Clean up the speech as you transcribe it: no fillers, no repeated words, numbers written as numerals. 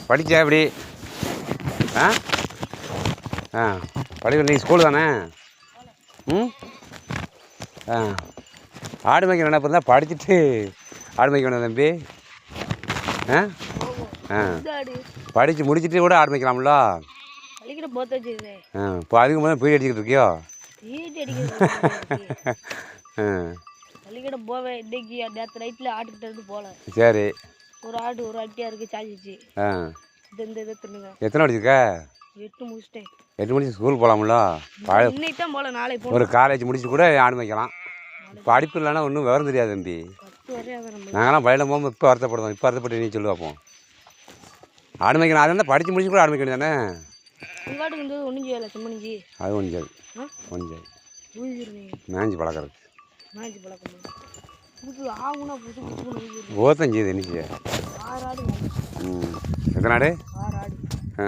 படிச்சா எப்படி? ஆ ஆ படிக்க நீ ஸ்கூலு தானே? ம் ஆ ஆடு மேய்க்க நினைப்பு இருந்தால் படிச்சுட்டு ஆடு மேய்க்க வேணும் தம்பி. ஆ ஆ படித்து முடிச்சுட்டு கூட ஆடு மேய்க்கலாம்ல. ஆ இப்போ அதுக்கு முதல்ல பீடி அடிச்சுக்கிட்டு இருக்கியோ? ஆ பள்ளிக்கூடம் போவேன். இன்னைக்கு நேற்று நைட்டில் ஆட்டுக்கிட்ட இருந்து போகல. சரி. ஒரு ஆடு ஒரு அட்டியாக இருக்குது சாஞ்சிச்சு. ஆ இந்த இதை தின்னுங்க. எத்தனை அடிச்சிருக்க? 8 முடிச்சிட்டேன். 8 முடிச்சு ஸ்கூல் போகலாம்ல. இன்னைக்கு தான் போகல, நாளை போகணும். ஒரு காலேஜ் முடிச்சுட்டு கூட ஆடு மேய்க்கலாம். படிப்பு இல்லைன்னா ஒன்றும் விவரம் தெரியாது தம்பி. 10 வரையாத நம்ம நாங்களாம் பள்ளியிடம் போகும்போது இப்போ வருத்தப்படுவோம். இப்போ வருத்தப்பட்டு நீ சொல்லு பார்ப்போம். ஆடு மேய்க்கணும். அது இருந்தால் படித்து முடிச்சு கூட ஆடு மேய்க்கணும் தானே? உங்காட்டுக்கு இருந்தது ஒன்றும் செய்யலை. செம்மணிஞ்சி அது ஒன்றும் செய்யாது. ஒன்றும் செய்யாது. ஊழிடுறீங்க. மேய்ஞ்சி பழக்கிறது. மேய்ச்சி பழக்கமா? புது ஆகுனா புது புது ஓத்தம் செய்யுது என்ன செய்ய? 6 ஆடு. ம் எத்தனை ஆடு? 6 ஆடு. ஆ